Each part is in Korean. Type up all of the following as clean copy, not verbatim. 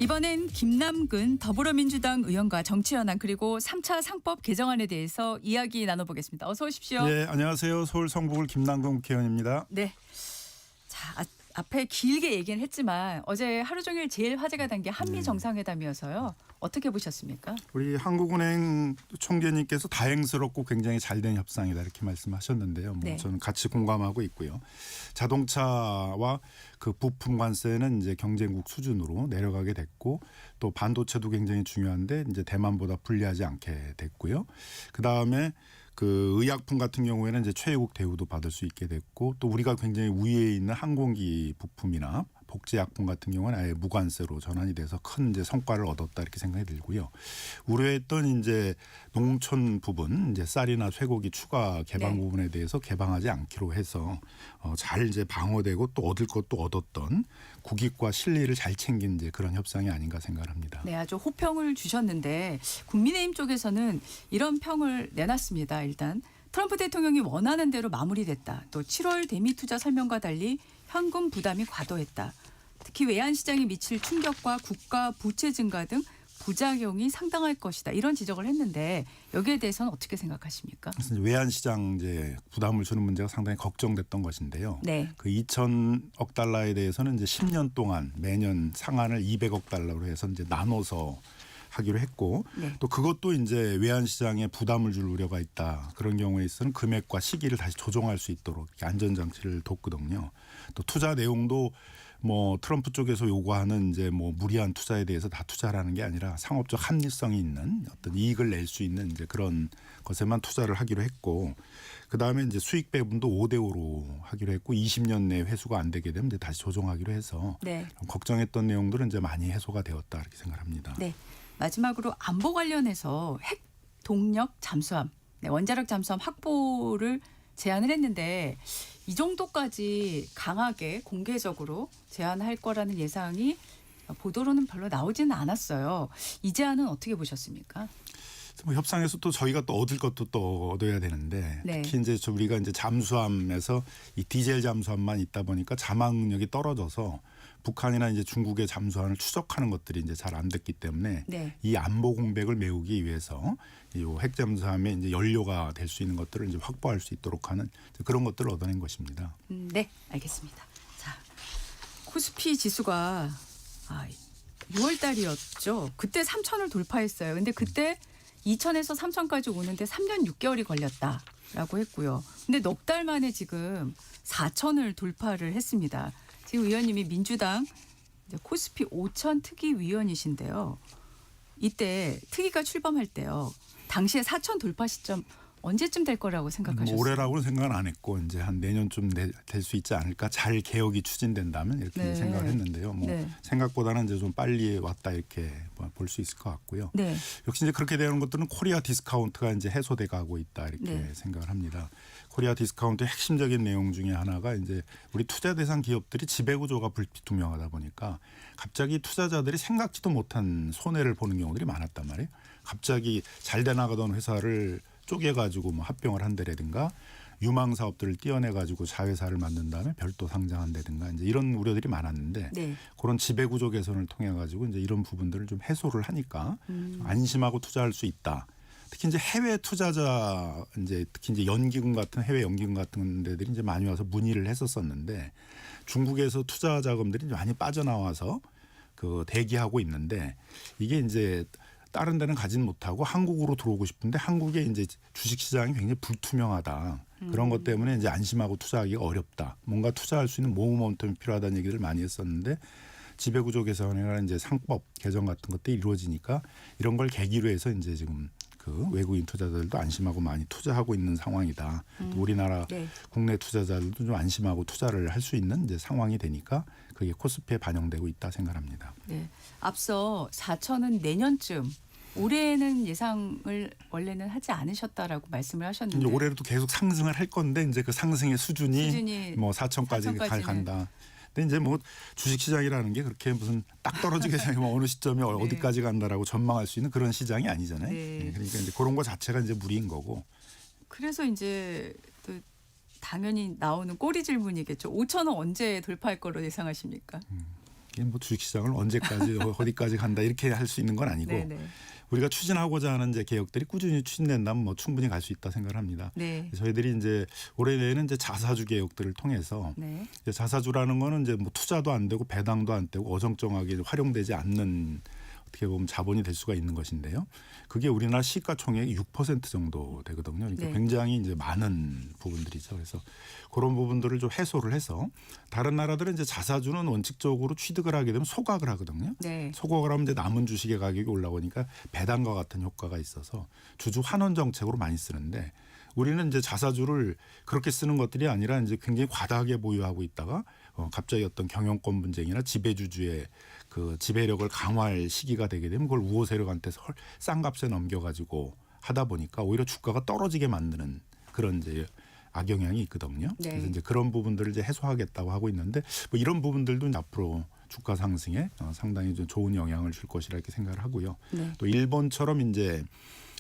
이번엔 김남근 더불어민주당 의원과 정치현안 그리고 3차 상법 개정안에 대해서 이야기 나눠보겠습니다. 어서 오십시오. 네, 안녕하세요. 서울 성북을 김남근 국회의원입니다. 네. 자, 앞에 길게 얘기는 했지만 어제 하루 종일 제일 화제가 된 게 한미 정상회담이어서요. 어떻게 보셨습니까? 우리 한국은행 총재님께서 다행스럽고 굉장히 잘된 협상이다 이렇게 말씀하셨는데요. 네. 저는 같이 공감하고 있고요. 자동차와 그 부품 관세는 이제 경쟁국 수준으로 내려가게 됐고 또 반도체도 굉장히 중요한데 이제 대만보다 불리하지 않게 됐고요. 그 다음에 그 의약품 같은 경우에는 이제 최애국 대우도 받을 수 있게 됐고 또 우리가 굉장히 우위에 있는 항공기 부품이나 복제약품 같은 경우는 아예 무관세로 전환이 돼서 큰 이제 성과를 얻었다 이렇게 생각이 들고요. 우려했던 이제 농촌 부분, 이제 쌀이나 쇠고기 추가 개방 네. 부분에 대해서 개방하지 않기로 해서 잘 이제 방어되고 또 얻을 것도 얻었던 국익과 실리를 잘 챙긴 이제 그런 협상이 아닌가 생각합니다. 네, 아주 호평을 주셨는데 국민의힘 쪽에서는 이런 평을 내놨습니다. 일단 트럼프 대통령이 원하는 대로 마무리됐다. 또 7월 대미 투자 설명과 달리 현금 부담이 과도했다. 특히 외환시장에 미칠 충격과 국가 부채 증가 등 부작용이 상당할 것이다. 이런 지적을 했는데 여기에 대해서는 어떻게 생각하십니까? 그래서 외환시장 이제 부담을 주는 문제가 상당히 걱정됐던 것인데요. 네. 그 2천억 달러에 대해서는 이제 10년 동안 매년 상한을 200억 달러로 해서 이제 나눠서 하기로 했고 네. 또 그것도 이제 외환시장에 부담을 줄 우려가 있다. 그런 경우에 있어서는 금액과 시기를 다시 조정할 수 있도록 안전장치를 뒀거든요. 또 투자 내용도 뭐 트럼프 쪽에서 요구하는 이제 뭐 무리한 투자에 대해서 다 투자라는 게 아니라 상업적 합리성이 있는 어떤 이익을 낼 수 있는 이제 그런 것에만 투자를 하기로 했고 그 다음에 이제 수익 배분도 5대5로 하기로 했고 20년 내 회수가 안 되게 되면 이제 다시 조정하기로 해서 네. 걱정했던 내용들은 이제 많이 해소가 되었다 이렇게 생각합니다. 네. 마지막으로 안보 관련해서 핵 동력 잠수함, 네, 원자력 잠수함 확보를 제안을 했는데 이 정도까지 강하게 공개적으로 제안할 거라는 예상이 보도로는 별로 나오지는 않았어요. 이 제안은 어떻게 보셨습니까? 뭐 협상에서 또 저희가 또 얻을 것도 또 얻어야 되는데 네. 특히 이제 우리가 이제 잠수함에서 이 디젤 잠수함만 있다 보니까 자막 능력이 떨어져서 북한이나 이제 중국의 잠수함을 추적하는 것들이 이제 잘 안 됐기 때문에 네. 이 안보 공백을 메우기 위해서 이 핵잠수함의 이제 연료가 될 수 있는 것들을 이제 확보할 수 있도록 하는 그런 것들을 얻어낸 것입니다. 네, 알겠습니다. 자, 코스피 지수가 6월 달이었죠. 그때 3천을 돌파했어요. 근데 그때 2천에서 3천까지 오는데 3년 6개월이 걸렸다라고 했고요. 근데 넉 달 만에 지금 4천을 돌파를 했습니다. 지금 의원님이 민주당 이제 코스피 5천 특위 위원이신데요. 이때 특위가 출범할 때요. 당시에 4천 돌파 시점 언제쯤 될 거라고 생각하셨어요? 올해라고는 생각은 안 했고 이제 한 내년쯤 될 수 있지 않을까. 잘 개혁이 추진된다면 이렇게 네. 생각을 했는데요. 뭐 네. 생각보다는 이제 좀 빨리 왔다 이렇게 볼 수 있을 것 같고요. 네. 역시 이제 그렇게 되는 것들은 코리아 디스카운트가 이제 해소돼 가고 있다 이렇게 네. 생각을 합니다. 코리아 디스카운트의 핵심적인 내용 중에 하나가 이제 우리 투자 대상 기업들이 지배구조가 불투명하다 보니까 갑자기 투자자들이 생각지도 못한 손해를 보는 경우들이 많았단 말이에요. 갑자기 잘 돼 나가던 회사를 쪼개가지고 뭐 합병을 한다라든가 유망 사업들을 떼어내가지고 자회사를 만든 다음에 별도 상장한다든가 이제 이런 우려들이 많았는데 네. 그런 지배구조 개선을 통해 가지고 이제 이런 부분들을 좀 해소를 하니까 안심하고 투자할 수 있다. 특히 이제 해외 투자자 이제 특히 이제 연기금 같은 해외 연기금 같은 데들이 이제 많이 와서 문의를 했었었는데 중국에서 투자 자금들이 많이 빠져나와서 그 대기하고 있는데 이게 이제 다른 데는 가진 못하고 한국으로 들어오고 싶은데 한국의 이제 주식 시장이 굉장히 불투명하다. 그런 것 때문에 이제 안심하고 투자하기가 어렵다. 뭔가 투자할 수 있는 모멘텀이 필요하다는 얘기를 많이 했었는데 지배구조 개선이나 이제 상법 개정 같은 것들이 이루어지니까 이런 걸 계기로 해서 이제 지금 그 외국인 투자자들도 안심하고 많이 투자하고 있는 상황이다. 또 우리나라 네. 국내 투자자들도 좀 안심하고 투자를 할 수 있는 이제 상황이 되니까 그게 코스피에 반영되고 있다 생각합니다. 네. 앞서 4천은 내년쯤 올해는 예상을 원래는 하지 않으셨다라고 말씀을 하셨는데 이제 올해도 계속 상승을 할 건데 이제 그 상승의 수준이 뭐 4천까지 간다. 근데 이제 뭐 주식시장이라는 게 그렇게 무슨 딱 떨어지게 뭐 어느 시점에 네. 어디까지 간다라고 전망할 수 있는 그런 시장이 아니잖아요. 네. 그러니까 이제 그런 거 자체가 이제 무리인 거고. 그래서 이제 또 당연히 나오는 꼬리 질문이겠죠. 5천원 언제 돌파할 거로 예상하십니까? 이게 뭐 주식시장을 언제까지 어디까지 간다 이렇게 할 수 있는 건 아니고 네네. 우리가 추진하고자 하는 이제 개혁들이 꾸준히 추진된다면 뭐 충분히 갈 수 있다 생각을 합니다. 네. 저희들이 이제 올해 내에는 이제 자사주 개혁들을 통해서 네. 이제 자사주라는 거는 이제 뭐 투자도 안 되고 배당도 안 되고 어정쩡하게 활용되지 않는 어떻게 보면 자본이 될 수가 있는 것인데요. 그게 우리나라 시가총액의 6% 정도 되거든요. 그러니까 네. 굉장히 이제 많은 부분들이죠. 그래서 그런 부분들을 좀 해소를 해서 다른 나라들은 이제 자사주는 원칙적으로 취득을 하게 되면 소각을 하거든요. 네. 소각을 하면 이제 남은 주식의 가격이 올라오니까 배당과 같은 효과가 있어서 주주 환원 정책으로 많이 쓰는데 우리는 이제 자사주를 그렇게 쓰는 것들이 아니라 이제 굉장히 과다하게 보유하고 있다가 갑자기 어떤 경영권 분쟁이나 지배주주의 그 지배력을 강화할 시기가 되게 되면 그걸 우호 세력한테 싼 값에 넘겨가지고 하다 보니까 오히려 주가가 떨어지게 만드는 그런 이제 악영향이 있거든요. 네. 그래서 이제 그런 부분들을 이제 해소하겠다고 하고 있는데 뭐 이런 부분들도 앞으로 주가 상승에 상당히 좀 좋은 영향을 줄 것이라 이렇게 생각을 하고요. 네. 또 일본처럼 이제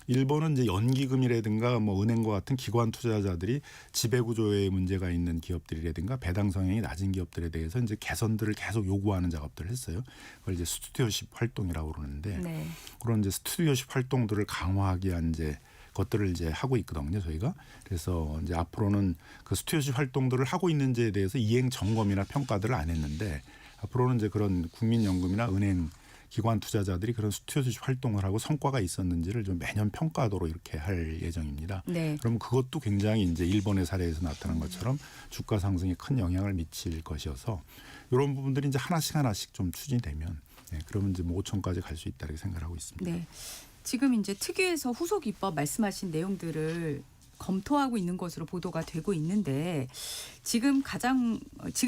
일본은 이제 연기금이라든가 뭐 은행과 같은 기관 투자자들이 지배 구조에 문제가 있는 기업들이라든가 배당 성향이 낮은 기업들에 대해서 이제 개선들을 계속 요구하는 작업들을 했어요. 그걸 이제 스튜디오십 활동이라고 그러는데 네. 그런 이제 스튜디오십 활동들을 강화하기 위한 이제 것들을 이제 하고 있거든요, 저희가. 그래서 이제 앞으로는 그 스튜디오십 활동들을 하고 있는지에 대해서 이행 점검이나 평가들을 안 했는데 앞으로는 이제 그런 국민연금이나 은행 기관 투자자들이 그런 스튜어드십 활동을 하고 성과가 있었는지를 좀 매년 평가하도록 이렇게 할 예정입니다. 네. 그럼 그것도 굉장히 이제 일본의 사례에서 나타난 것처럼 주가 상승에 큰 영향을 미칠 것이어서 이런 부분들이 이제 하나씩 좀 추진되면 그러면 이제 뭐 5천까지 갈 수 있다 이렇게 생각하고 있습니다. 네. 지금 이제 특위에서 후속 입법 말씀하신 내용들을 검토하고 있는 것으로 보도가 되고 있는데 지금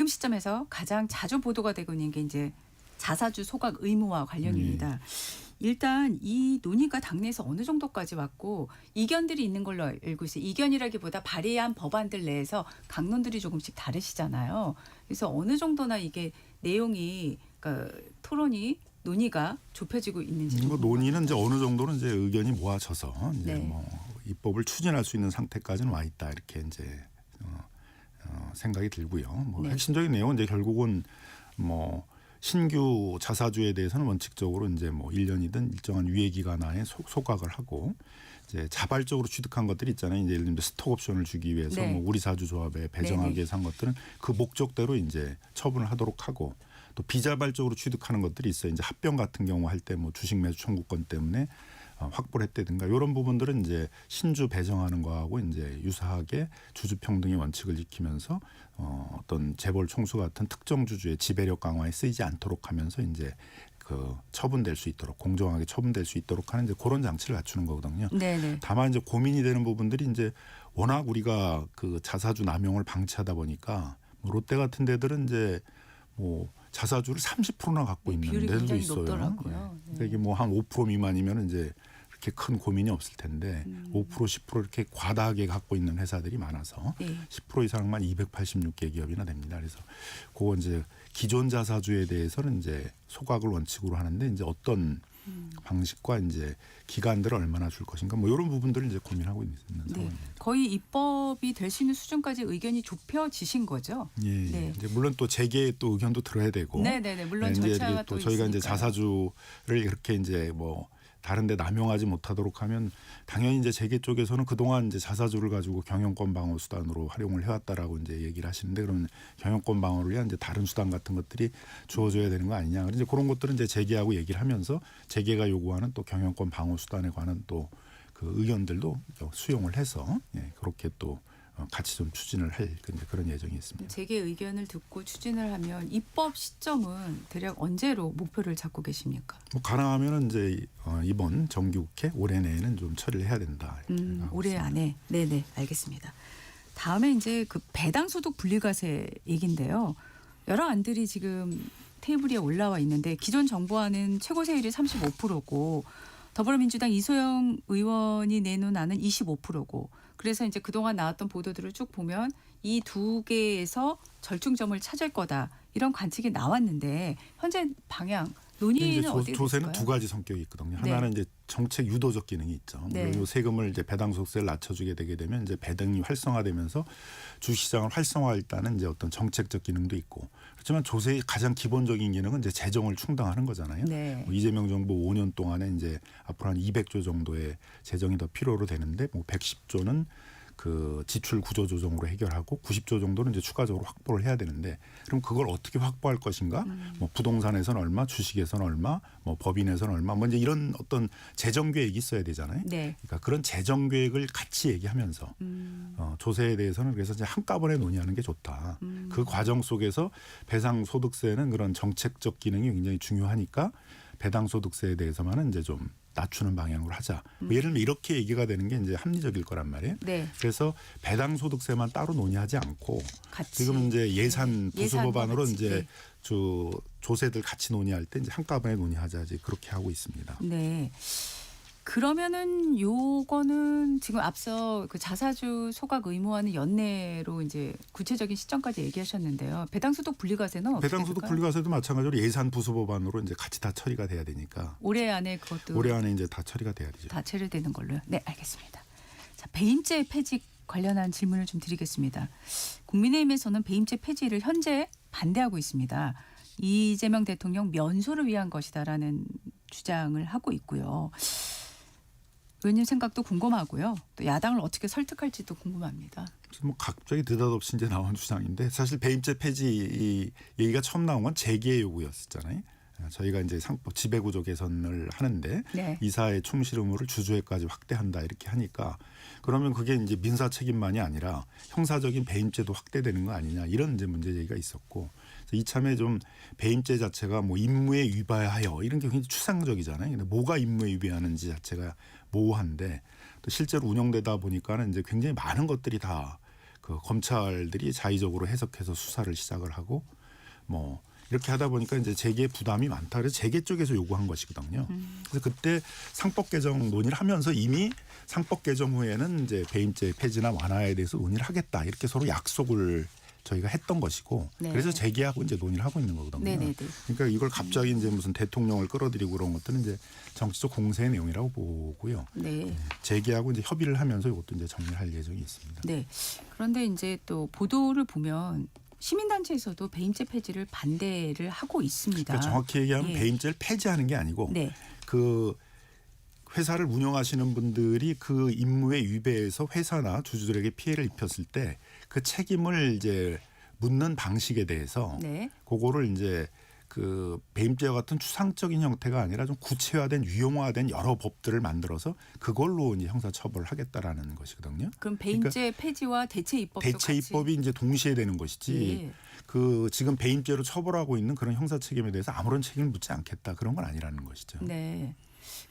시점에서 가장 자주 보도가 되고 있는 게 이제 자사주 소각 의무화 관련입니다. 일단 이 논의가 당내에서 어느 정도까지 왔고 이견들이 있는 걸로 알고 있어요. 이견이라기보다 발의한 법안들 내에서 강론들이 조금씩 다르시잖아요. 그래서 어느 정도나 이게 내용이 그러니까 토론이 논의가 좁혀지고 있는지 뭐 논의는 이제 어느 정도는 이제 의견이 모아져서 이제 네. 뭐 입법을 추진할 수 있는 상태까지는 와 있다 이렇게 이제 생각이 들고요. 뭐 네. 핵심적인 내용은 이제 결국은 뭐 신규 자사주에 대해서는 원칙적으로 이제 뭐 1년이든 일정한 유예 기간 안에 소각을 하고 이제 자발적으로 취득한 것들이 있잖아요. 이제 예를 들면 스톡 옵션을 주기 위해서 네. 뭐 우리 사주 조합에 배정하기 네네. 위해서 한 것들은 그 목적대로 이제 처분을 하도록 하고 또 비자발적으로 취득하는 것들이 있어요. 이제 합병 같은 경우 할 때 뭐 주식 매수 청구권 때문에 확보를 했다든가 이런 부분들은 이제 신주 배정하는 거하고 이제 유사하게 주주 평등의 원칙을 지키면서 어떤 재벌 총수 같은 특정 주주의 지배력 강화에 쓰이지 않도록 하면서 이제 그 처분될 수 있도록 공정하게 처분될 수 있도록 하는 이제 그런 장치를 갖추는 거거든요. 네네. 다만 이제 고민이 되는 부분들이 이제 워낙 우리가 그 자사주 남용을 방치하다 보니까 뭐 롯데 같은 데들은 이제 뭐 자사주를 30%나 갖고 있는 비율이 데들도 굉장히 있어요. 높더라고요. 그러니까 이게 뭐 한 5% 미만이면 이제 이렇게 큰 고민이 없을 텐데 5% 10% 이렇게 과다하게 갖고 있는 회사들이 많아서 네. 10% 이상만 286개 기업이나 됩니다. 그래서 그거 이제 기존 자사주에 대해서는 이제 소각을 원칙으로 하는데 이제 어떤 방식과 이제 기간들을 얼마나 줄 것인가 뭐 이런 부분들을 이제 고민하고 있는 네. 상황입니다. 거의 입법이 될 수 있는 수준까지 의견이 좁혀지신 거죠. 예, 네. 이제 물론 또 재계의 또 의견도 들어야 되고, 네네네. 물론 이제 절차가 또 또 저희가 이제 있으니까요. 자사주를 이렇게 이제 뭐 다른데 남용하지 못하도록 하면 당연히 이제 재계 쪽에서는 그동안 이제 자사주를 가지고 경영권 방어 수단으로 활용을 해왔다라고 이제 얘기를 하시는데 그러면 경영권 방어를 위한 이제 다른 수단 같은 것들이 주어져야 되는 거 아니냐. 그래서 이제 그런 것들은 이제 재계하고 얘기를 하면서 재계가 요구하는 또 경영권 방어 수단에 관한 또 그 의견들도 수용을 해서 그렇게 또 같이 좀 추진을 할 그런 예정이 있습니다. 재계 의견을 듣고 추진을 하면 입법 시점은 대략 언제로 목표를 잡고 계십니까? 뭐 가능하면은 이제 이번 정기국회 올해 내에는 좀 처리를 해야 된다. 이렇게 생각하고 올해 있습니다. 안에. 네네. 알겠습니다. 다음에 이제 그 배당소득 분리과세 얘기인데요. 여러 안들이 지금 테이블 위에 올라와 있는데 기존 정부안은 최고 세율이 35%고 더불어민주당 이소영 의원이 내놓은 안은 25%고 그래서 이제 그동안 나왔던 보도들을 쭉 보면 이 두 개에서 절충점을 찾을 거다 이런 관측이 나왔는데 현재 방향 논의는 이제 어떻게 조세는 될까요? 두 가지 성격이 있거든요. 네. 하나는 이제 정책 유도적 기능이 있죠. 네. 요 세금을 이제 배당소득세를 낮춰주게 되게 되면 이제 배당이 활성화되면서 주시장을 활성화할 때는 이제 어떤 정책적 기능도 있고 그렇지만 조세의 가장 기본적인 기능은 이제 재정을 충당하는 거잖아요. 네. 뭐 이재명 정부 5년 동안에 이제 앞으로 한 200조 정도의 재정이 더 필요로 되는데 뭐 110조는 그 지출 구조 조정으로 해결하고 90조 정도는 이제 추가적으로 확보를 해야 되는데 그럼 그걸 어떻게 확보할 것인가? 뭐 부동산에서는 얼마, 주식에서는 얼마, 뭐 법인에서는 얼마, 뭐 이제 이런 어떤 재정 계획이 있어야 되잖아요. 네. 그러니까 그런 재정 계획을 같이 얘기하면서 조세에 대해서는 그래서 이제 한꺼번에 논의하는 게 좋다. 그 과정 속에서 배상소득세는 그런 정책적 기능이 굉장히 중요하니까 배당소득세에 대해서만은 이제 좀 낮추는 방향으로 하자. 뭐 예를 들면 이렇게 얘기가 되는 게 이제 합리적일 거란 말이에요. 네. 그래서 배당소득세만 따로 논의하지 않고 같이 지금 이제 예산 부수법안으로 같이, 이제 네. 조세들 같이 논의할 때 이제 한꺼번에 논의하자 이제 그렇게 하고 있습니다. 네. 그러면은 요거는 지금 앞서 그 자사주 소각 의무화는 연내로 이제 구체적인 시점까지 얘기하셨는데요. 배당소득 분리과세는 어떻게 배당소득 될까요? 분리과세도 마찬가지로 예산 부수법안으로 이제 같이 다 처리가 돼야 되니까 올해 안에 그것도 올해 안에 이제 다 처리가 돼야 되죠. 다 처리되는 걸로요. 네, 알겠습니다. 자, 배임죄 폐지 관련한 질문을 좀 드리겠습니다. 국민의힘에서는 배임죄 폐지를 현재 반대하고 있습니다. 이재명 대통령 면소를 위한 것이다라는 주장을 하고 있고요. 의원님 생각도 궁금하고요. 또 야당을 어떻게 설득할지도 궁금합니다. 뭐 갑자기 느닷없이 이제 나온 주장인데 사실 배임죄 폐지 이 얘기가 처음 나온 건 재계 요구였었잖아요. 저희가 이제 상법 지배구조 개선을 하는데 네. 이사의 충실 의무를 주주회까지 확대한다 이렇게 하니까 그러면 그게 이제 민사 책임만이 아니라 형사적인 배임죄도 확대되는 거 아니냐 이런 이제 문제 제기가 있었고 이참에 좀 배임죄 자체가 뭐 임무에 위배하여 이런 게 굉장히 추상적이잖아요. 근데 뭐가 임무에 위배하는지 자체가 모호한데 또 실제로 운영되다 보니까는 이제 굉장히 많은 것들이 다 그 검찰들이 자의적으로 해석해서 수사를 시작을 하고 뭐 이렇게 하다 보니까 이제 재계 부담이 많다. 그래서 재계 쪽에서 요구한 것이거든요. 그래서 그때 상법 개정 논의를 하면서 이미 상법 개정 후에는 이제 배임죄 폐지나 완화에 대해서 논의를 하겠다. 이렇게 서로 약속을 저희가 했던 것이고 네. 그래서 재계하고 이제 논의를 하고 있는 거거든요. 네네네. 그러니까 이걸 갑자기 이제 무슨 대통령을 끌어들이고 그런 것들은 이제 정치적 공세의 내용이라고 보고요. 네. 재계하고 이제 협의를 하면서 이것도 이제 정리할 예정이 있습니다. 네. 그런데 이제 또 보도를 보면 시민단체에서도 배임죄 폐지를 반대를 하고 있습니다. 그러니까 정확히 얘기하면 예. 배임죄를 폐지하는 게 아니고 네. 그 회사를 운영하시는 분들이 그 임무에 위배해서 회사나 주주들에게 피해를 입혔을 때 그 책임을 이제 묻는 방식에 대해서 네. 그거를 이제 그 배임죄와 같은 추상적인 형태가 아니라 좀 구체화된 유용화된 여러 법들을 만들어서 그걸로 이제 형사 처벌을 하겠다라는 것이거든요. 그럼 배임죄 폐지와 대체 입법도 대체 입법이 이제 동시에 되는 것이지. 예. 그 지금 배임죄로 처벌하고 있는 그런 형사 책임에 대해서 아무런 책임을 묻지 않겠다 그런 건 아니라는 것이죠. 네.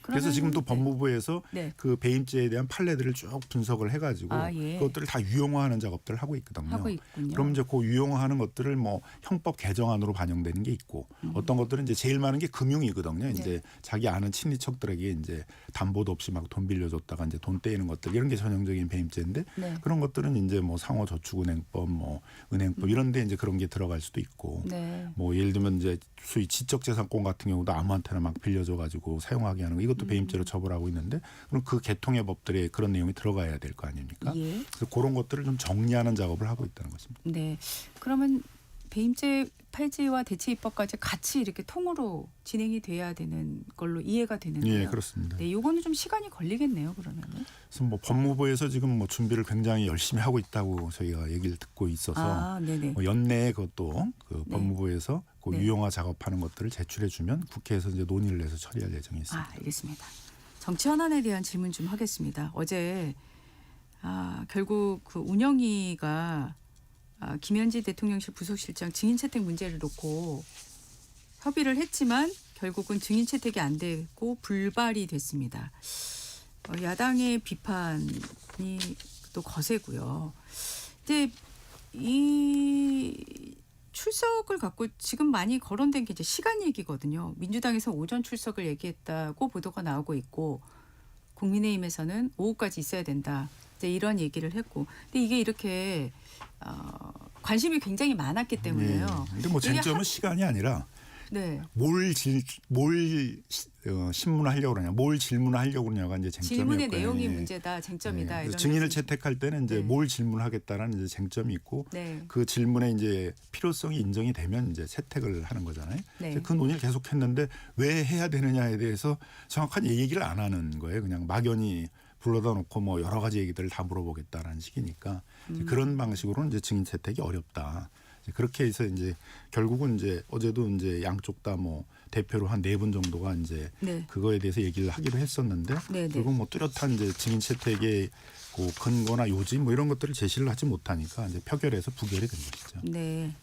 그래서 지금도 네. 법무부에서 네. 그 배임죄에 대한 판례들을 쭉 분석을 해가지고 예. 그것들을 다 유용화하는 작업들을 하고 있거든요. 하고 있군요. 그럼 이제 그 유용화하는 것들을 뭐 형법 개정안으로 반영되는 게 있고 어떤 것들은 이제 제일 많은 게 금융이거든요. 이제 자기 아는 친인척들에게 이제 담보도 없이 막 돈 빌려줬다가 이제 돈 떼이는 것들 이런 게 전형적인 배임죄인데 네. 그런 것들은 이제 뭐 상호저축은행법, 뭐 은행법 이런데 이제 그런 게 들어갈 수도 있고 네. 뭐 예를 들면 이제 소위 지적재산권 같은 경우도 아무한테나 막 빌려줘가지고 사용하게 하는 거 이것도 배임죄로 처벌하고 있는데 그럼 그 개통의 법들에 그런 내용이 들어가야 될 거 아닙니까? 예. 그래서 그런 것들을 좀 정리하는 작업을 하고 있다는 것입니다. 네. 그러면 배임죄 폐지와 대체 입법까지 같이 이렇게 통으로 진행이 돼야 되는 걸로 이해가 되는데요. 예, 그렇습니다. 네, 요거는 좀 시간이 걸리겠네요. 그러면은. 그래서 뭐 법무부에서 지금 뭐 준비를 굉장히 열심히 하고 있다고 저희가 얘기를 듣고 있어서 네네. 뭐 연내에 그것도 그 네. 법무부에서 그 네. 유용화 작업하는 것들을 제출해 주면 국회에서 이제 논의를 해서 처리할 예정이 있습니다. 알겠습니다. 정치 현안에 대한 질문 좀 하겠습니다. 어제 결국 그 운영위가 김현지 대통령실 부속실장 증인 채택 문제를 놓고 협의를 했지만 결국은 증인 채택이 안 되고 불발이 됐습니다. 야당의 비판이 또 거세고요. 근데 이 출석을 갖고 지금 많이 거론된 게 이제 시간 얘기거든요. 민주당에서 오전 출석을 얘기했다고 보도가 나오고 있고 국민의힘에서는 오후까지 있어야 된다. 이제 이런 얘기를 했고, 근데 이게 이렇게 관심이 굉장히 많았기 때문에요. 근데 뭐 쟁점은 시간이 아니라 네. 신문하려고 그러냐, 뭘 질문하려고 그러냐가 이제 쟁점이었고요. 질문의 내용이 문제다, 쟁점이다. 네. 이런 증인을 말씀이시죠. 채택할 때는 이제 네. 뭘 질문하겠다라는 이제 쟁점이 있고 네. 그 질문에 이제 필요성이 인정이 되면 이제 채택을 하는 거잖아요. 네. 그 논의를 계속했는데 왜 해야 되느냐에 대해서 정확한 얘기를 안 하는 거예요. 그냥 막연히 불러다 놓고 뭐 여러 가지 얘기들을 다 물어보겠다라는 식이니까 그런 방식으로는 이제 증인 채택이 어렵다. 이제 그렇게 해서 이제 결국은 이제 어제도 이제 양쪽 다 뭐 대표로 한 4분 정도가 이제 네. 그거에 대해서 얘기를 하기로 했었는데 네, 네. 결국 뭐 뚜렷한 이제 증인 채택의 그 근거나 요지 뭐 이런 것들을 제시를 하지 못하니까 이제 표결에서 부결이 된 것이죠. 네.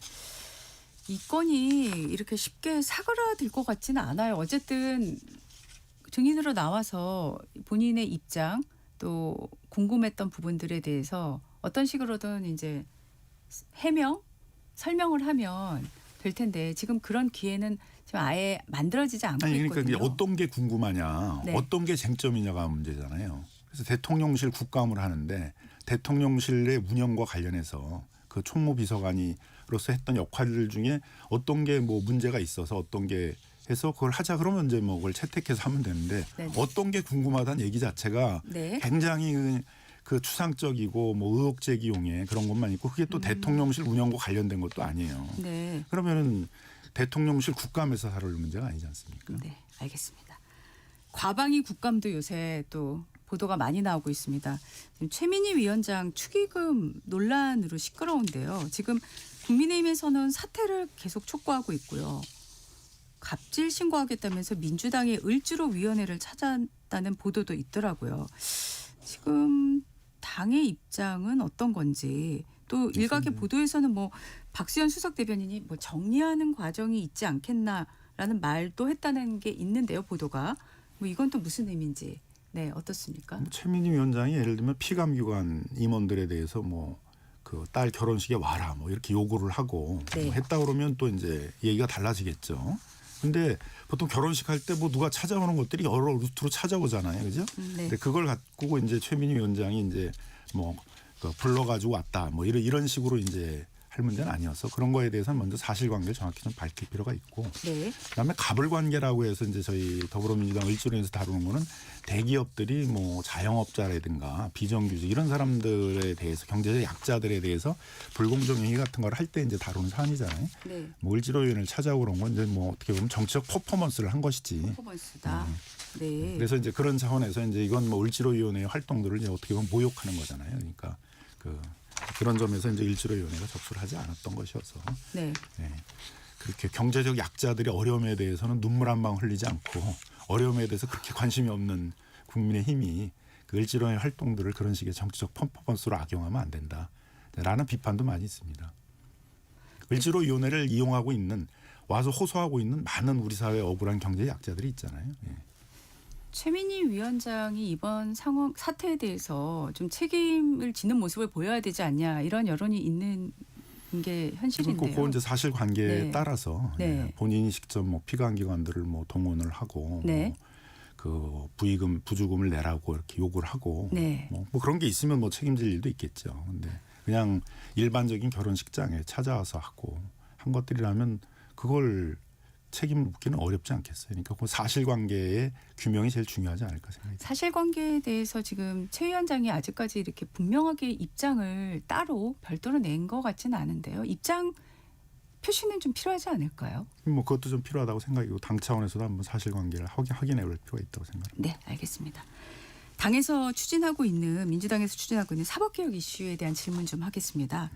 이 건이 이렇게 쉽게 사그라들 것 같지는 않아요. 어쨌든 증인으로 나와서 본인의 입장 또 궁금했던 부분들에 대해서 어떤 식으로든 이제 해명, 설명을 하면 될 텐데 지금 그런 기회는 지금 아예 만들어지지 않고 아니 그러니까 있거든요. 이제 어떤 게 궁금하냐, 네. 어떤 게 쟁점이냐가 문제잖아요. 그래서 대통령실 국감을 하는데 대통령실의 운영과 관련해서 그 총무비서관이로서 했던 역할들 중에 어떤 게 뭐 문제가 있어서 어떤 게 해서 그걸 하자 그러면 이제 뭐 그걸 채택해서 하면 되는데 네네. 어떤 게 궁금하다는 얘기 자체가 네. 굉장히 그 추상적이고 뭐 의혹 제기용의 그런 것만 있고 그게 또 대통령실 운영과 관련된 것도 아니에요. 네. 그러면은 대통령실 국감에서 다룰 문제가 아니지 않습니까? 네, 알겠습니다. 과방위 국감도 요새 또 보도가 많이 나오고 있습니다. 지금 최민희 위원장 축의금 논란으로 시끄러운데요. 지금 국민의힘에서는 사퇴를 계속 촉구하고 있고요. 갑질 신고하겠다면서 민주당의 을지로위원회를 찾았다는 보도도 있더라고요. 지금 당의 입장은 어떤 건지 또 일각의 보도에서는 뭐 박수현 수석 대변인이 뭐 정리하는 과정이 있지 않겠나라는 말도 했다는 게 있는데요. 보도가 뭐 이건 또 무슨 의미인지 네 어떻습니까? 최민희 위원장이 예를 들면 피감기관 임원들에 대해서 뭐 그 딸 결혼식에 와라 뭐 이렇게 요구를 하고 네. 뭐 했다 그러면 또 이제 얘기가 달라지겠죠. 근데 보통 결혼식 할 때 뭐 누가 찾아오는 것들이 여러 루트로 찾아오잖아요, 그죠? 네. 근데 그걸 갖고 이제 최민희 위원장이 이제 뭐 불러가지고 왔다 뭐 이런 식으로 이제 할 문제는 아니어서 그런 거에 대해서는 먼저 사실관계를 정확히 좀 밝힐 필요가 있고. 네. 그다음에 가불관계라고 해서 이제 저희 더불어민주당 을지로에서 다루는 거는 대기업들이 뭐 자영업자라든가 비정규직 이런 사람들에 대해서 경제적 약자들에 대해서 불공정 행위 같은 걸 할 때 이제 다루는 사안이잖아요. 네. 뭐 을지로위원회를 찾아오고 그런 건 이제 뭐 어떻게 보면 정치적 퍼포먼스를 한 것이지. 퍼포먼스다. 네. 그래서 이제 그런 차원에서 이제 이건 뭐 을지로위원회의 활동들을 이제 어떻게 보면 모욕하는 거잖아요. 그러니까 그런 점에서 이제 을지로위원회가 접수를 하지 않았던 것이어서. 네. 네. 그렇게 경제적 약자들의 어려움에 대해서는 눈물 한 방 흘리지 않고 어려움에 대해서 그렇게 관심이 없는 국민의힘이 그 을지로의 활동들을 그런 식의 정치적 퍼포먼스로 악용하면 안 된다라는 비판도 많이 있습니다. 을지로위원회를 이용하고 있는 와서 호소하고 있는 많은 우리 사회의 억울한 경제 약자들이 있잖아요. 예. 최민희 위원장이 이번 상황 사태에 대해서 좀 책임을 지는 모습을 보여야 되지 않냐 이런 여론이 있는 게 현실인데요. 그건 이제 사실관계에 네. 따라서 네. 예, 본인이 직접 뭐 피감기관들을 뭐 동원을 하고 네. 뭐 그 부주금을 내라고 이렇게 요구를 하고 네. 뭐 그런 게 있으면 뭐 책임질 일도 있겠죠. 근데 그냥 일반적인 결혼식장에 찾아와서 하고 한 것들이라면 그걸 책임을 묻기는 어렵지 않겠어요. 그러니까 그 사실관계의 규명이 제일 중요하지 않을까 생각합니다. 사실관계에 대해서 지금 최 위원장이 아직까지 이렇게 분명하게 입장을 따로 별도로 낸 것 같지는 않은데요. 입장 표시는 좀 필요하지 않을까요? 뭐 그것도 좀 필요하다고 생각이고 당 차원에서도 한번 사실관계를 확인해 볼 필요가 있다고 생각합니다. 네, 알겠습니다. 당에서 추진하고 있는 민주당에서 추진하고 있는 사법개혁 이슈에 대한 질문 좀 하겠습니다.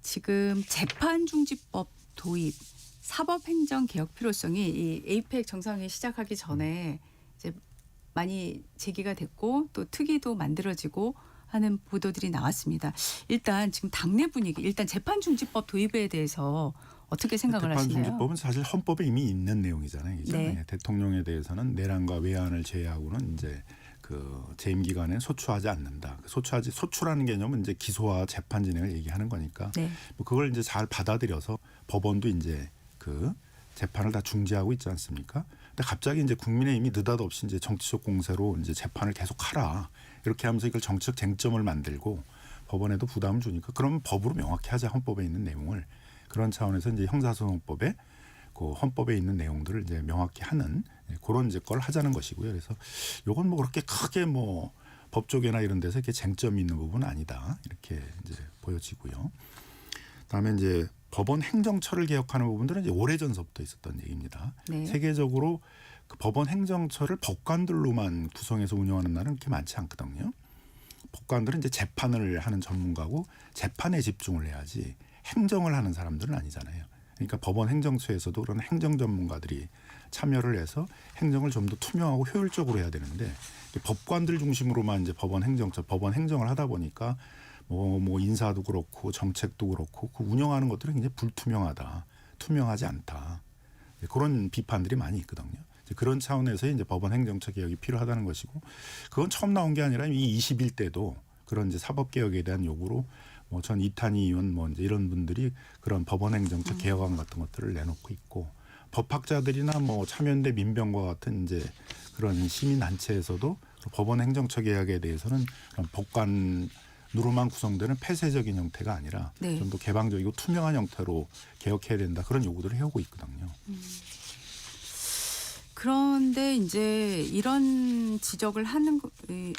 지금 재판중지법 도입, 사법행정 개혁 필요성이 이 에이펙 정상회의 시작하기 전에 이제 많이 제기가 됐고 또 특위도 만들어지고 하는 보도들이 나왔습니다. 일단 지금 당내 분위기, 일단 재판중지법 도입에 대해서 어떻게 생각을 하시나요? 재판중지법은 사실 헌법에 이미 있는 내용이잖아요. 그죠? 네. 대통령에 대해서는 내란과 외환을 제외하고는 이제 그 재임 기간에 소추하지 않는다. 소추라는 개념은 이제 기소와 재판 진행을 얘기하는 거니까 네. 뭐 그걸 이제 잘 받아들여서 법원도 이제 그 재판을 다 중지하고 있지 않습니까? 근데 갑자기 이제 국민의힘이 느닷없이 이제 정치적 공세로 이제 재판을 계속하라 이렇게 하면서 이걸 정치적 쟁점을 만들고 법원에도 부담을 주니까 그러면 법으로 명확히 하자 헌법에 있는 내용을 그런 차원에서 이제 형사소송법에 그 헌법에 있는 내용들을 이제 명확히 하는 그런 이제 걸 하자는 것이고요. 그래서 요건 뭐 그렇게 크게 뭐 법조계나 이런 데서 이렇게 쟁점이 있는 부분은 아니다 이렇게 이제 보여지고요. 그다음에 이제 법원 행정처를 개혁하는 부분들은 이제 오래전서부터 있었던 얘기입니다. 네. 세계적으로 그 법원 행정처를 법관들로만 구성해서 운영하는 나라는 그렇게 많지 않거든요. 법관들은 이제 재판을 하는 전문가고 재판에 집중을 해야지 행정을 하는 사람들은 아니잖아요. 그러니까 법원 행정처에서도 그런 행정 전문가들이 참여를 해서 행정을 좀 더 투명하고 효율적으로 해야 되는데 법관들 중심으로만 이제 법원 행정을 하다 보니까 뭐 인사도 그렇고 정책도 그렇고 그 운영하는 것들은 굉장히 불투명하다, 투명하지 않다 그런 비판들이 많이 있거든요. 그런 차원에서 이제 법원 행정처 개혁이 필요하다는 것이고 그건 처음 나온 게 아니라 이 21대도 그런 이제 사법 개혁에 대한 요구로 뭐 전 이탄희 의원 뭐 이제 이런 분들이 그런 법원 행정처 개혁안 같은 것들을 내놓고 있고 법학자들이나 뭐 참여연대 민병과 같은 이제 그런 시민 단체에서도 법원 행정처 개혁에 대해서는 그런 법관으로만 구성되는 폐쇄적인 형태가 아니라 네. 좀 더 개방적이고 투명한 형태로 개혁해야 된다 그런 요구들을 해오고 있거든요. 그런데 이제 이런 지적을 하는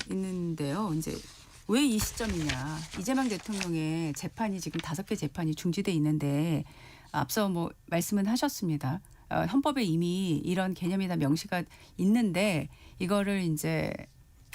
있는데요. 이제 왜 이 시점이냐? 이재명 대통령의 재판이 지금 5개 재판이 중지돼 있는데 앞서 뭐 말씀은 하셨습니다. 헌법에 이미 이런 개념이 다 명시가 있는데 이거를 이제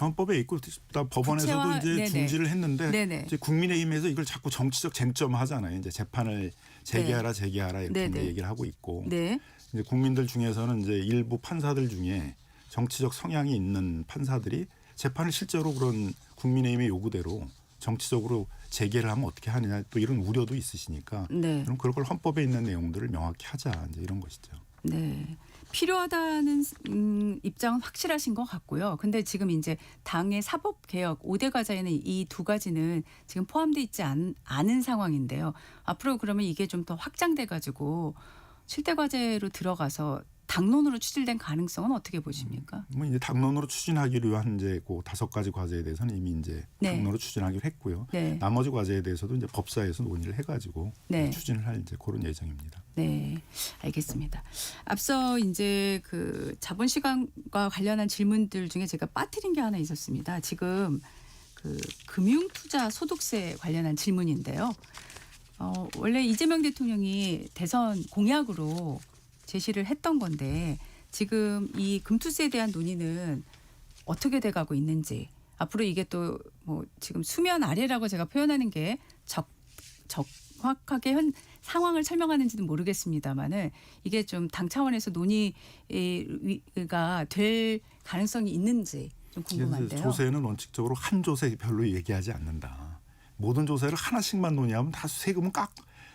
헌법에 있고 법원에서도 구체화, 이제 네네. 중지를 했는데 네네. 이제 국민의힘에서 이걸 자꾸 정치적 쟁점하잖아요. 이제 재판을 재개하라 이렇게 네네. 이제 얘기를 하고 있고 네. 이제 국민들 중에서는 이제 일부 판사들 중에 정치적 성향이 있는 판사들이 재판을 실제로 그런 국민의힘의 요구대로 정치적으로 재개를 하면 어떻게 하느냐 또 이런 우려도 있으시니까 네. 그럼 그걸 헌법에 있는 내용들을 명확히 하자 이제 이런 것이죠. 네. 필요하다는 입장은 확실하신 것 같고요. 근데 지금 이제 당의 사법개혁 5대 과제에는 이 두 가지는 지금 포함되어 있지 않은 상황인데요. 앞으로 그러면 이게 좀 더 확장돼 가지고 7대 과제로 들어가서 당론으로 추진된 가능성은 어떻게 보십니까? 뭐 이제 당론으로 추진하기로 한 이제 그 5가지 과제에 대해서는 이미 이제 네. 당론으로 추진하기로 했고요. 네. 나머지 과제에 대해서도 이제 법사에서 논의를 해가지고 네. 추진을 할 이제 그런 예정입니다. 네, 알겠습니다. 앞서 이제 그 자본시장과 관련한 질문들 중에 제가 빠뜨린 게 하나 있었습니다. 지금 그 금융투자 소득세 관련한 질문인데요. 원래 이재명 대통령이 대선 공약으로 제시를 했던 건데 지금 이 금투세에 대한 논의는 어떻게 돼가고 있는지 앞으로 이게 또 뭐 지금 수면 아래라고 제가 표현하는 게 정확하게 상황을 설명하는지는 모르겠습니다만은 이게 좀 당 차원에서 논의가 될 가능성이 있는지 좀 궁금한데요. 조세는 원칙적으로 한 조세 별로 얘기하지 않는다. 모든 조세를 하나씩만 논의하면 다 세금은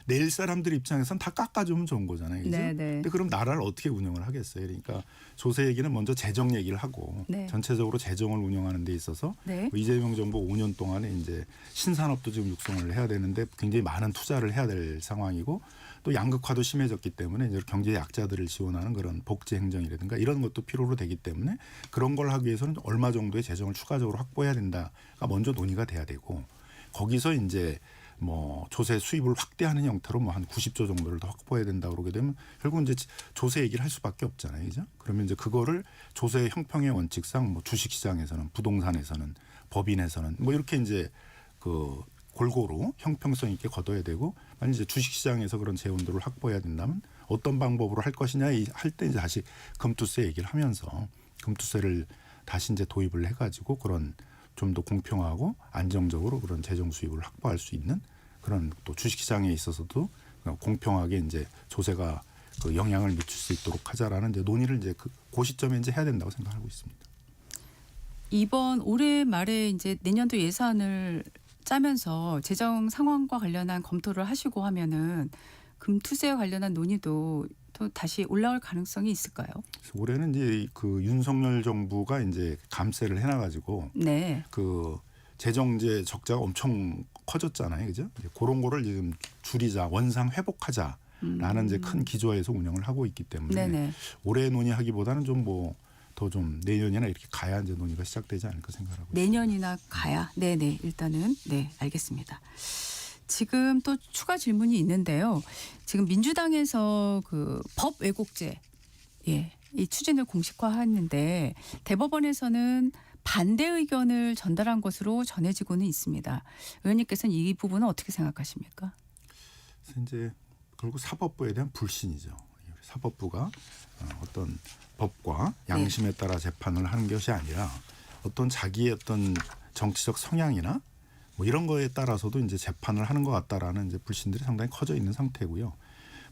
내일 사람들 입장에서는 다 깎아주면 좋은 거잖아요. 그죠? 네네. 근데 그럼 나라를 어떻게 운영을 하겠어요? 그러니까 조세 얘기는 먼저 재정 얘기를 하고 네. 전체적으로 재정을 운영하는 데 있어서 네. 이재명 정부 5년 동안에 이제 신산업도 지금 육성을 해야 되는데 굉장히 많은 투자를 해야 될 상황이고 또 양극화도 심해졌기 때문에 이제 경제 약자들을 지원하는 그런 복지 행정이라든가 이런 것도 필요로 되기 때문에 그런 걸 하기 위해서는 얼마 정도의 재정을 추가적으로 확보해야 된다가 먼저 논의가 돼야 되고 거기서 이제 뭐 조세 수입을 확대하는 형태로 뭐 한 90조 정도를 더 확보해야 된다 그러게 되면 결국 이제 조세 얘기를 할 수밖에 없잖아요, 그죠? 그러면 이제 그거를 조세 형평의 원칙상 뭐 주식시장에서는 부동산에서는 법인에서는 뭐 이렇게 이제 그 골고루 형평성 있게 걷어야 되고 만약 이제 주식시장에서 그런 재원들을 확보해야 된다면 어떤 방법으로 할 것이냐 할 때 이제 다시 금투세 얘기를 하면서 금투세를 다시 이제 도입을 해가지고 그런 좀 더 공평하고 안정적으로 그런 재정 수입을 확보할 수 있는 그런 또 주식시장에 있어서도 공평하게 이제 조세가 그 영향을 미칠 수 있도록 하자라는 이제 논의를 이제 그 시점에 이제 해야 된다고 생각하고 있습니다. 이번 올해 말에 이제 내년도 예산을 짜면서 재정 상황과 관련한 검토를 하시고 하면은 금투세와 관련한 논의도 또 다시 올라올 가능성이 있을까요? 올해는 이제 그 윤석열 정부가 이제 감세를 해놔가지고 네. 그 재정제 적자가 엄청 커졌잖아요, 그죠? 이제 그런 거를 지금 줄이자, 원상 회복하자라는 이제 큰 기조에서 운영을 하고 있기 때문에 네네. 올해 논의하기보다는 좀 뭐 더 좀 내년이나 이렇게 가야 이제 논의가 시작되지 않을까 생각하고 있습니다. 내년이나 가야. 네네. 일단은 네 알겠습니다. 지금 또 추가 질문이 있는데요. 지금 민주당에서 그 법 왜곡죄 이 추진을 공식화했는데 대법원에서는 반대 의견을 전달한 것으로 전해지고는 있습니다. 의원님께서는 이 부분은 어떻게 생각하십니까? 그래서 이제 결국 사법부에 대한 불신이죠. 사법부가 어떤 법과 양심에 따라 재판을 하는 것이 아니라 어떤 자기의 어떤 정치적 성향이나 뭐 이런 거에 따라서도 이제 재판을 하는 것 같다라는 이제 불신들이 상당히 커져 있는 상태고요.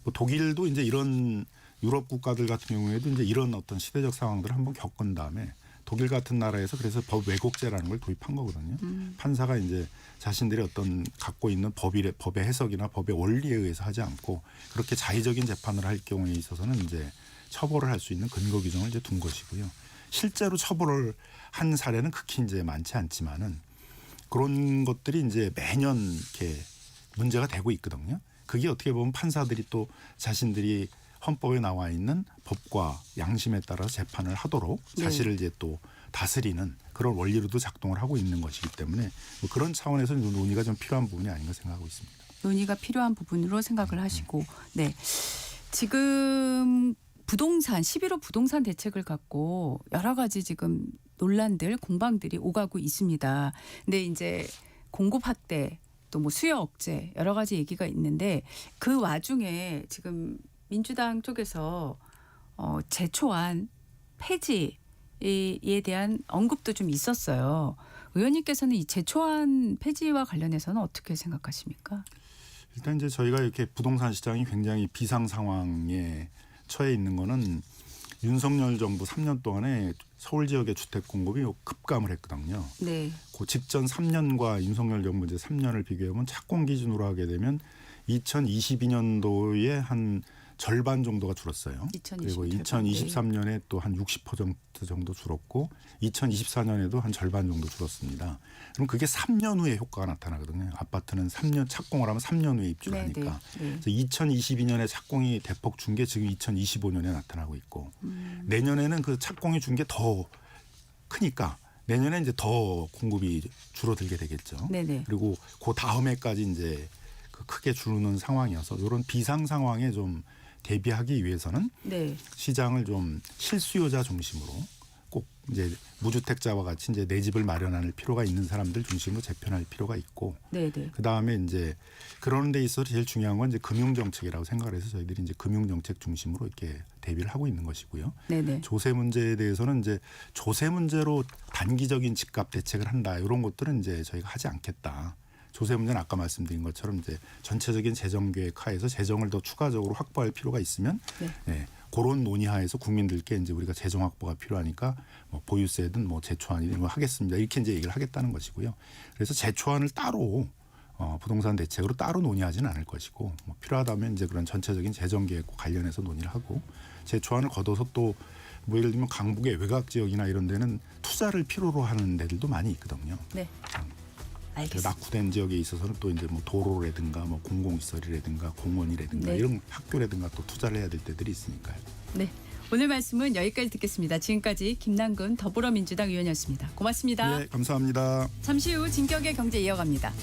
뭐 독일도 이제 이런 유럽 국가들 같은 경우에도 이제 이런 어떤 시대적 상황들을 한번 겪은 다음에 독일 같은 나라에서 그래서 법 왜곡죄라는 걸 도입한 거거든요. 판사가 이제 자신들이 어떤 갖고 있는 법의 해석이나 법의 원리에 의해서 하지 않고 그렇게 자의적인 재판을 할 경우에 있어서는 이제 처벌을 할 수 있는 근거 규정을 이제 둔 것이고요. 실제로 처벌을 한 사례는 극히 이제 많지 않지만은 그런 것들이 이제 매년 이렇게 문제가 되고 있거든요. 그게 어떻게 보면 판사들이 또 자신들이 헌법에 나와 있는 법과 양심에 따라서 재판을 하도록 사실을 이제 또 다스리는 그런 원리로도 작동을 하고 있는 것이기 때문에 뭐 그런 차원에서 논의가 좀 필요한 부분이 아닌가 생각하고 있습니다. 논의가 필요한 부분으로 생각을 하시고 네. 지금 부동산 11호 부동산 대책을 갖고 여러 가지 지금 논란들 공방들이 오가고 있습니다. 근데 이제 공급 확대 또 뭐 수요 억제 여러 가지 얘기가 있는데 그 와중에 지금 민주당 쪽에서 제초안 폐지에 대한 언급도 좀 있었어요. 의원님께서는 이 제초안 폐지와 관련해서는 어떻게 생각하십니까? 일단 이제 저희가 이렇게 부동산 시장이 굉장히 비상 상황에 처해 있는 거는 윤석열 정부 3년 동안에 서울 지역의 주택 공급이 급감을 했거든요. 네. 그 직전 3년과 윤석열 정부 이제 3년을 비교해보면 착공 기준으로 하게 되면 2022년도에 한 절반 정도가 줄었어요. 그리고 2023년에 또 한 60% 정도 줄었고 2024년에도 한 절반 정도 줄었습니다. 그럼 그게 3년 후에 효과가 나타나거든요. 아파트는 3년 착공을 하면 3년 후에 입주를 하니까. 그래서 2022년에 착공이 대폭 준 게 지금 2025년에 나타나고 있고 내년에는 그 착공이 준 게 더 크니까 내년에 이제 더 공급이 줄어들게 되겠죠. 네네. 그리고 그 다음 해까지 이제 크게 줄는 상황이어서 이런 비상 상황에 좀 대비하기 위해서는 네. 시장을 좀 실수요자 중심으로 꼭 이제 무주택자와 같이 이제 내 집을 마련할 필요가 있는 사람들 중심으로 재편할 필요가 있고 네네. 그 다음에 이제 그런 데 있어서 제일 중요한 건 이제 금융 정책이라고 생각을 해서 저희들이 이제 금융 정책 중심으로 이렇게 대비를 하고 있는 것이고요. 네네. 조세 문제에 대해서는 이제 조세 문제로 단기적인 집값 대책을 한다 이런 것들은 이제 저희가 하지 않겠다. 조세 문제는 아까 말씀드린 것처럼 이제 전체적인 재정 계획 하에서 재정을 더 추가적으로 확보할 필요가 있으면 그런 논의하에서 국민들께 이제 우리가 재정 확보가 필요하니까 뭐 보유세든 뭐 제초안이든 뭐 하겠습니다. 이렇게 이제 얘기를 하겠다는 것이고요. 그래서 제초안을 따로 부동산 대책으로 따로 논의하지는 않을 것이고 뭐 필요하다면 이제 그런 전체적인 재정 계획과 관련해서 논의를 하고 제초안을 거둬서 또 뭐 예를 들면 강북의 외곽 지역이나 이런 데는 투자를 필요로 하는 데들도 많이 있거든요. 네. 알겠습니다. 낙후된 지역에 있어서는 또 이제 뭐 도로라든가 뭐 공공시설이라든가 공원이라든가 이런 학교라든가 또 투자를 해야 될 때들이 있으니까요. 네. 오늘 말씀은 여기까지 듣겠습니다. 지금까지 김남근 더불어민주당 의원이었습니다. 고맙습니다. 네, 감사합니다. 잠시 후 진격의 경제 이어갑니다.